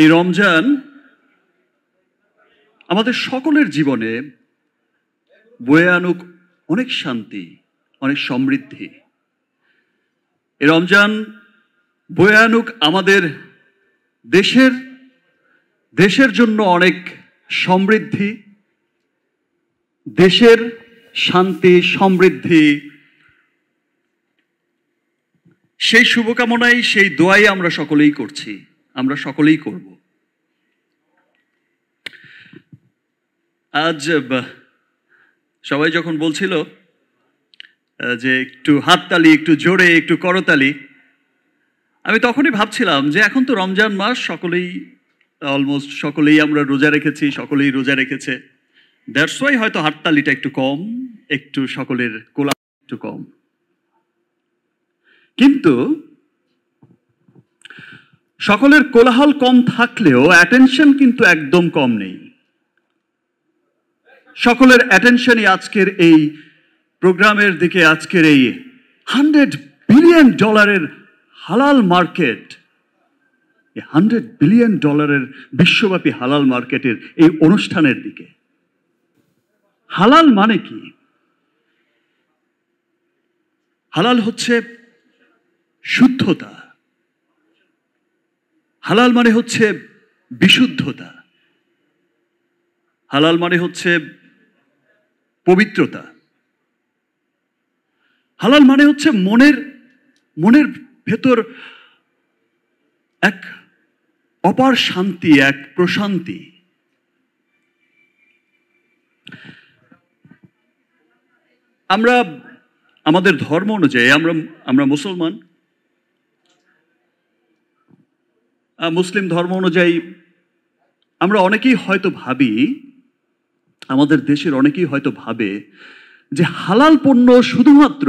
এই রমজান আমাদের সকলের জীবনে বয়ে আনুক অনেক শান্তি, অনেক সমৃদ্ধি। এই রমজান বয়ে আনুক আমাদের দেশের জন্য অনেক সমৃদ্ধি, দেশের শান্তি সমৃদ্ধি। সেই শুভকামনাই, সেই দোয়াই আমরা সকলেই করছি, আমরা সকলেই করব। আজ সবাই যখন বলছিল যে একটু হাততালি, একটু জোরে, একটু করতালি, আমি তখনই ভাবছিলাম যে এখন তো রমজান মাস, অলমোস্ট সকলেই আমরা রোজা রেখেছি, সকলেই রোজা রেখেছে। দ্যাটস ওয়াই হয়তো হাততালিটা একটু কম, একটু সকলের কোলাহল একটু কম। কিন্তু সকলের কোলাহল কম থাকলেও অ্যাটেনশন কিন্তু একদম কম নেই। সকলের অ্যাটেনশনই আজকের এই প্রোগ্রামের দিকে, আজকের এই $100 বিলিয়ন হালাল মার্কেট, এই $100 বিলিয়ন বিশ্বব্যাপী হালাল মার্কেটের এই অনুষ্ঠানের দিকে। হালাল মানে কি? হালাল হচ্ছে শুদ্ধতা, হালাল মানে হচ্ছে বিশুদ্ধতা, হালাল মানে হচ্ছে পবিত্রতা, হালাল মানে হচ্ছে মনের ভেতর এক অপার শান্তি, এক প্রশান্তি। আমরা আমাদের ধর্ম অনুযায়ী আমরা মুসলমান, মুসলিম ধর্ম অনুযায়ী আমরা অনেকেই হয়তো ভাবি, আমাদের দেশের অনেকেই হয়তো ভাবে যে হালাল পণ্য শুধুমাত্র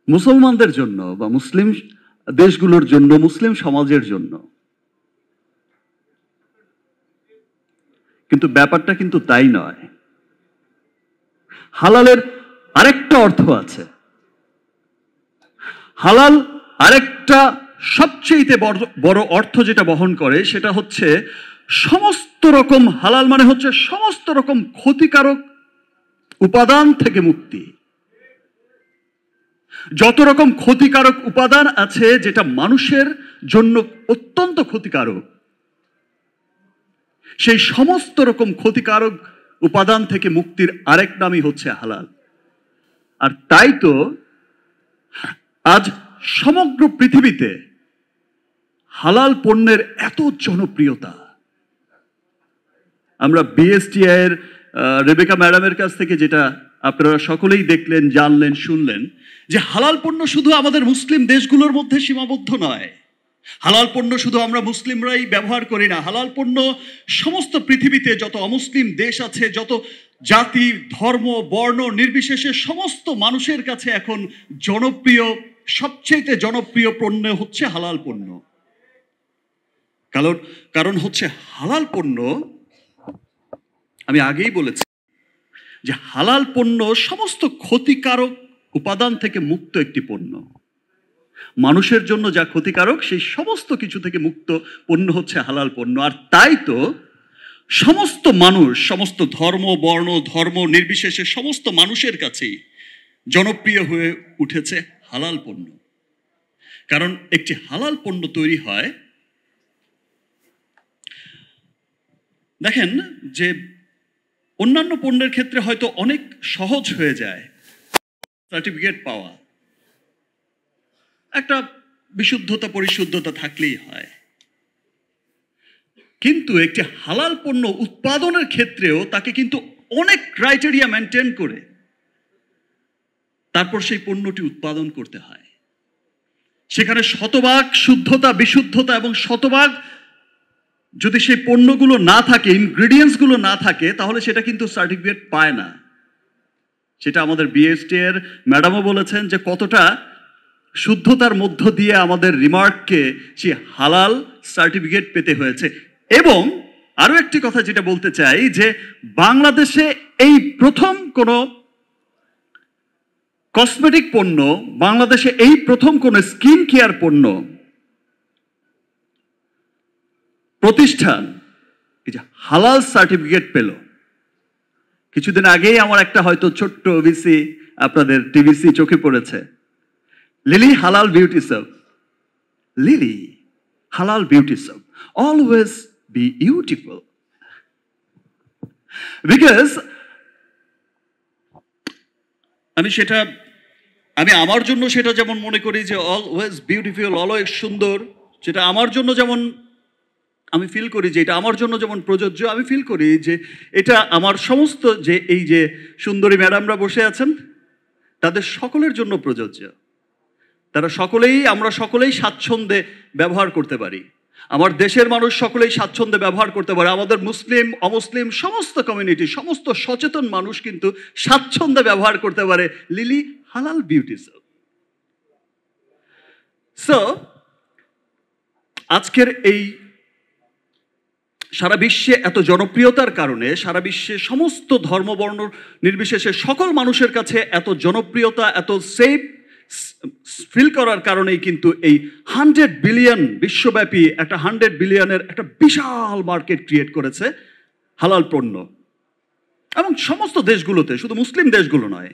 মুসলমানদের জন্য বা মুসলিম দেশগুলোর জন্য, মুসলিম সমাজের জন্য। কিন্তু ব্যাপারটা কিন্তু তাই নয়। হালালের আরেকটা অর্থ আছে। হালাল আরেকটা সবচেয়ে বড় অর্থ যেটা বহন করে সেটা হচ্ছে সমস্ত রকম, হালাল মানে হচ্ছে সমস্ত রকম ক্ষতিকারক উপাদান থেকে মুক্তি। যত রকম ক্ষতিকারক উপাদান আছে যেটা মানুষের জন্য অত্যন্ত ক্ষতিকারক, সেই সমস্ত রকম ক্ষতিকারক উপাদান থেকে মুক্তির আরেক নামই হচ্ছে হালাল। আর তাই তো আজ সমগ্র পৃথিবীতে হালাল পণ্যের এত জনপ্রিয়তা। আমরা বিএসটিআই এর রেবেকা ম্যাডামের কাছ থেকে যেটা আপনারা সকলেই দেখলেন, জানলেন, শুনলেন, যে হালাল পণ্য শুধু আমাদের মুসলিম দেশগুলোর মধ্যে সীমাবদ্ধ নয়। হালাল পণ্য শুধু আমরা মুসলিমরাই ব্যবহার করি না। হালাল পণ্য সমস্ত পৃথিবীতে যত অমুসলিম দেশ আছে, যত জাতি, ধর্ম, বর্ণ নির্বিশেষে সমস্ত মানুষের কাছে এখন জনপ্রিয়, সবচেয়ে জনপ্রিয় পণ্য হচ্ছে হালাল পণ্য। কারণ হচ্ছে হালাল পণ্য, আমি আগেই বলেছি যে হালাল পণ্য সমস্ত ক্ষতিকারক উপাদান থেকে মুক্ত একটি পণ্য। মানুষের জন্য যা ক্ষতিকারক সেই সমস্ত কিছু থেকে মুক্ত পণ্য হচ্ছে হালাল পণ্য। আর তাই তো সমস্ত মানুষ, সমস্ত ধর্ম, বর্ণ, ধর্ম নির্বিশেষে সমস্ত মানুষের কাছেই জনপ্রিয় হয়ে উঠেছে হালাল পণ্য। কারণ একটি হালাল পণ্য তৈরি হয়, দেখেন যে অন্যান্য পণ্যের ক্ষেত্রে হয়তো অনেক সহজ হয়ে যায় সার্টিফিকেট পাওয়া, একটা বিশুদ্ধতা পরিশুদ্ধতা থাকলেই হয়। কিন্তু একটি হালাল পণ্য উৎপাদনের ক্ষেত্রেও তাকে কিন্তু অনেক ক্রাইটেরিয়া মেনটেন করে তারপর সেই পণ্যটি উৎপাদন করতে হয়। সেখানে শতভাগ শুদ্ধতা, বিশুদ্ধতা এবং শতভাগ যদি সেই পণ্যগুলো না থাকে, ইনগ্রেডিয়েন্টসগুলো না থাকে, তাহলে সেটা কিন্তু সার্টিফিকেট পায় না। সেটা আমাদের বিএসটি এর ম্যাডামও বলেছেন যে কতটা শুদ্ধতার মধ্য দিয়ে আমাদের রিমার্ককে সে হালাল সার্টিফিকেট পেতে হয়েছে। এবং আরো একটি কথা যেটা বলতে চাই, যে বাংলাদেশে এই প্রথম কোন কসমেটিক পণ্য, বাংলাদেশে এই প্রথম কোন স্কিন কেয়ার পণ্য প্রতিষ্ঠান এই যে হালাল সার্টিফিকেট পেল, কিছুদিন আগেই আমার একটা হয়তো ছোট্ট ওবিসি আপনাদের টিভিসি চোখে পড়েছে, লিলি হালাল বিউটি সোপ। লিলি হালাল beauty soap, always be beautiful. Because আমি আমার জন্য সেটা যেমন মনে করি যে অলওয়েজ বিউটিফুল, অলওয়েজ সুন্দর, সেটা আমার জন্য যেমন আমি ফিল করি যে এটা আমার জন্য যেমন প্রযোজ্য, আমি ফিল করি যে এটা আমার সমস্ত যে এই যে সুন্দরী ম্যাডামরা বসে আছেন তাদের সকলের জন্য প্রযোজ্য। আমরা সকলেই স্বাচ্ছন্দ্যে ব্যবহার করতে পারি, আমার দেশের মানুষ সকলেই স্বাচ্ছন্দ্যে ব্যবহার করতে পারে, আমাদের মুসলিম অমুসলিম সমস্ত কমিউনিটি, সমস্ত সচেতন মানুষ কিন্তু স্বাচ্ছন্দ্যে ব্যবহার করতে পারে লিলি হালাল বিউটি সোপ। সো আজকের এই সারা বিশ্বে এত জনপ্রিয়তার কারণে, সারা বিশ্বে সমস্ত ধর্মবর্ণ নির্বিশেষে সকল মানুষের কাছে এত জনপ্রিয়তা, এত সেফ ফিল করার কারণেই কিন্তু এই 100 বিলিয়ন বিশ্বব্যাপী একটা 100 বিলিয়নের একটা বিশাল মার্কেট ক্রিয়েট করেছে হালাল পণ্য। এবং সমস্ত দেশগুলোতে, শুধু মুসলিম দেশগুলো নয়,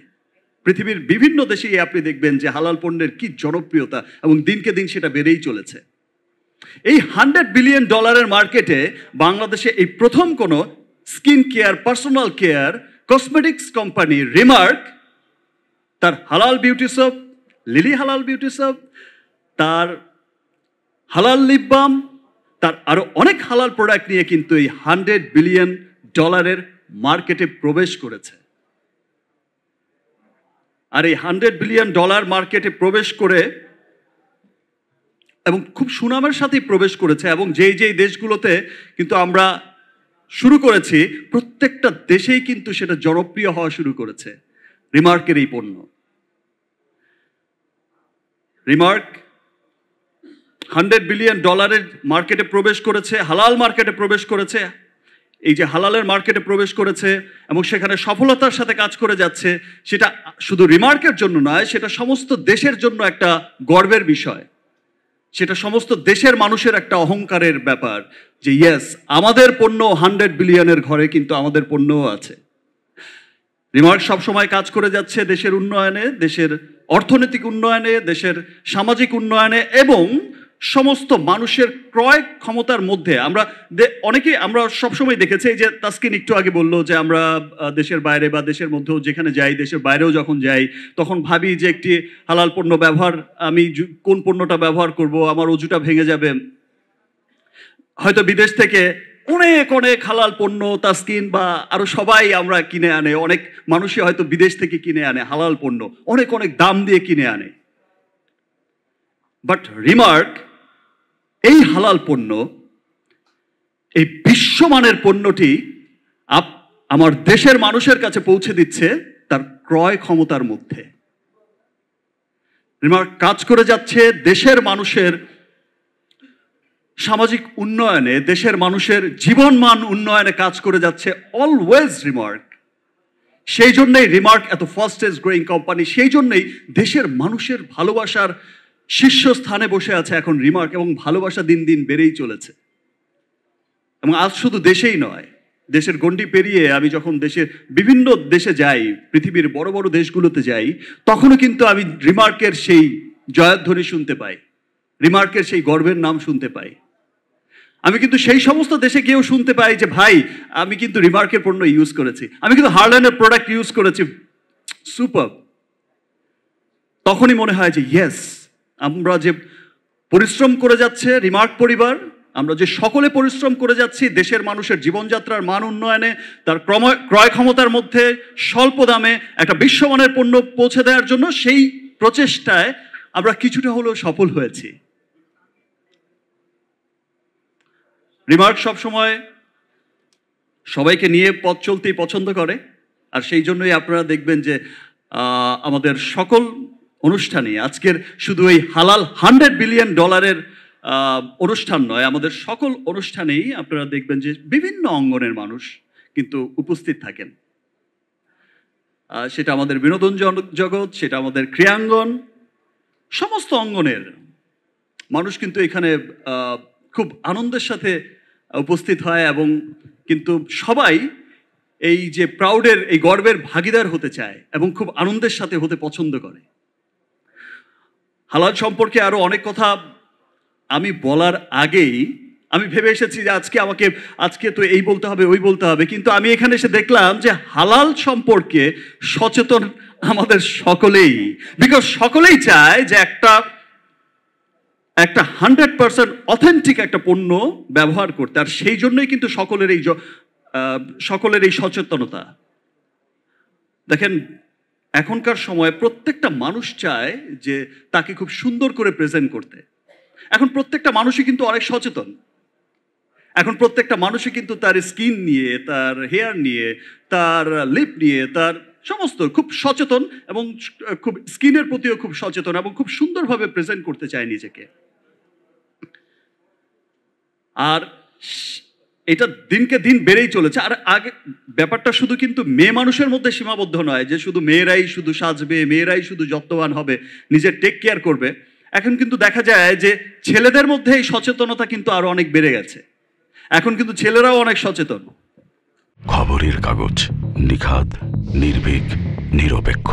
পৃথিবীর বিভিন্ন দেশেই আপনি দেখবেন যে হালাল পণ্যের কি জনপ্রিয়তা, এবং দিনকে দিন সেটা বেড়েই চলেছে। এই $100 বিলিয়ন মার্কেটে বাংলাদেশে এই প্রথম কোনো skin care, personal care, cosmetics company remark তার হালাল বিউটি সোপ, লিলি হালাল বিউটি সোপ, তার হালাল লিপ বাম, তার আরো অনেক হালাল প্রোডাক্ট নিয়ে কিন্তু এই $100 বিলিয়ন মার্কেটে প্রবেশ করেছে। আর এই $100 বিলিয়ন মার্কেটে প্রবেশ করে এবং খুব সুনামের সাথেই প্রবেশ করেছে, এবং যেই যেই দেশগুলোতে কিন্তু আমরা শুরু করেছি প্রত্যেকটা দেশেই কিন্তু সেটা জনপ্রিয় হওয়া শুরু করেছে রিমার্কের এই পণ্য। রিমার্ক $100 বিলিয়ন মার্কেটে প্রবেশ করেছে, হালাল মার্কেটে প্রবেশ করেছে। এই যে হালালের মার্কেটে প্রবেশ করেছে এবং সেখানে সফলতার সাথে কাজ করে যাচ্ছে, সেটা শুধু রিমার্কের জন্য নয়, সেটা সমস্ত দেশের জন্য একটা গর্বের বিষয়, সেটা সমস্ত দেশের মানুষের একটা অহংকারের ব্যাপার যে ইয়েস, আমাদের পণ্য 100 বিলিয়নের ঘরে কিন্তু আমাদের পণ্যও আছে। রিমার্ক সবসময় কাজ করে যাচ্ছে দেশের উন্নয়নে, দেশের অর্থনৈতিক উন্নয়নে, দেশের সামাজিক উন্নয়নে এবং সমস্ত মানুষের ক্রয় ক্ষমতার মধ্যে। আমরা সবসময় দেখেছি, এই যে তাসকিন একটু আগে বললো যে আমরা দেশের বাইরে বা দেশের মধ্যেও যেখানে যাই, দেশের বাইরেও যখন যাই, তখন ভাবি যে একটি হালাল পণ্য ব্যবহার, আমি কোন পণ্যটা ব্যবহার করব, আমার অজুটা ভেঙে যাবে। হয়তো বিদেশ থেকে অনেক অনেক হালাল পণ্য তাসকিন বা আরো সবাই আমরা কিনে আনে, অনেক মানুষই হয়তো বিদেশ থেকে কিনে আনে হালাল পণ্য, অনেক অনেক দাম দিয়ে কিনে আনে। বাট রিমার্ক এই হালাল পণ্য, এই বিশ্বমানের পণ্যটি আমার দেশের মানুষের কাছে পৌঁছে দিচ্ছে তার ক্রয় ক্ষমতার মধ্যে। রিমার্ক কাজ করে যাচ্ছে দেশের মানুষের সামাজিক উন্নয়নে, দেশের মানুষের জীবনমান উন্নয়নে কাজ করে যাচ্ছে অলওয়েজ রিমার্ক। সেই জন্যই রিমার্ক এত ফাস্টেস্ট গ্রোয়িং কোম্পানি, সেই জন্যই দেশের মানুষের ভালোবাসার শীর্ষস্থানে বসে আছে এখন রিমার্ক, এবং ভালোবাসা দিন দিন বেড়েই চলেছে। এবং আজ শুধু দেশেই নয়, দেশের গণ্ডি পেরিয়ে আমি যখন দেশের বিভিন্ন দেশে যাই, পৃথিবীর বড় বড় দেশগুলোতে যাই, তখনও কিন্তু আমি রিমার্কের সেই জয়ধ্বনি শুনতে পাই, রিমার্কের সেই গর্বের নাম শুনতে পাই। আমি কিন্তু সেই সমস্ত দেশে গিয়েও শুনতে পাই যে ভাই, আমি কিন্তু রিমার্কের পণ্য ইউজ করেছি, আমি কিন্তু হার্ল্যান্ডের প্রোডাক্ট ইউজ করেছি, সুপার। তখনই মনে হয় যে ইয়েস, আমরা যে পরিশ্রম করে যাচ্ছে রিমার্ক পরিবার, আমরা যে সকলে পরিশ্রম করে যাচ্ছি দেশের মানুষের জীবনযাত্রার মান উন্নয়নে, তার ক্রয় ক্ষমতার মধ্যে স্বল্প দামে একটা বিশ্বমানের পণ্য পৌঁছে দেওয়ার জন্য, সেই প্রচেষ্টায় আমরা কিছুটা হলেও সফল হয়েছি। রিমার্ক সবসময় সবাইকে নিয়ে পথ চলতেই পছন্দ করে, আর সেই জন্যই আপনারা দেখবেন যে আমাদের সকল অনুষ্ঠানে, আজকের শুধু এই হালাল $100 বিলিয়ন অনুষ্ঠান নয়, আমাদের সকল অনুষ্ঠানেই আপনারা দেখবেন যে বিভিন্ন অঙ্গনের মানুষ কিন্তু উপস্থিত থাকেন। সেটা আমাদের বিনোদন জগৎ, সেটা আমাদের ক্রীড়াঙ্গন, সমস্ত অঙ্গনের মানুষ কিন্তু এখানে খুব আনন্দের সাথে উপস্থিত হয় এবং কিন্তু সবাই এই যে প্রাউডের এই গর্বের ভাগিদার হতে চায় এবং খুব আনন্দের সাথে হতে পছন্দ করে। হালাল সম্পর্কে আরো অনেক কথা আমি বলার আগেই আমি ভেবে এসেছি যে আজকে তো এই বলতে হবে ওই বলতে হবে, কিন্তু আমি এখানে এসে দেখলাম যে হালাল সম্পর্কে সচেতন আমাদের সকলেই, বিকজ সকলেই চায় যে একটা 100% অথেন্টিক একটা পণ্য ব্যবহার করতে, আর সেই জন্যই কিন্তু সকলের এই সচেতনতা। দেখেন এখনকার সময়ে প্রত্যেকটা মানুষ চায় যে তাকে খুব সুন্দর করে প্রেজেন্ট করতে। এখন প্রত্যেকটা মানুষই কিন্তু অনেক সচেতন। এখন প্রত্যেকটা মানুষই কিন্তু তার স্কিন নিয়ে, তার হেয়ার নিয়ে, তার লিপ নিয়ে, তার সমস্ত খুব সচেতন এবং খুব স্কিনের প্রতিও খুব সচেতন এবং খুব সুন্দরভাবে প্রেজেন্ট করতে চায় নিজেকে। আর এটা দিনকে দিন বেড়েই চলেছে। আর আগে ব্যাপারটা শুধু কিন্তু মেয়ে মানুষের মধ্যে সীমাবদ্ধ নয় যে শুধু মেয়েরাই শুধু সাজবে, মেয়েরাই শুধু যত্নবান হবে, নিজের টেক কেয়ার করবে। এখন কিন্তু দেখা যায় যে ছেলেদের মধ্যে এই সচেতনতা কিন্তু আরো অনেক বেড়ে গেছে। এখন কিন্তু ছেলেরাও অনেক সচেতন। খবরের কাগজ, নিখাদ, নির্ভীক, নিরপেক্ষ।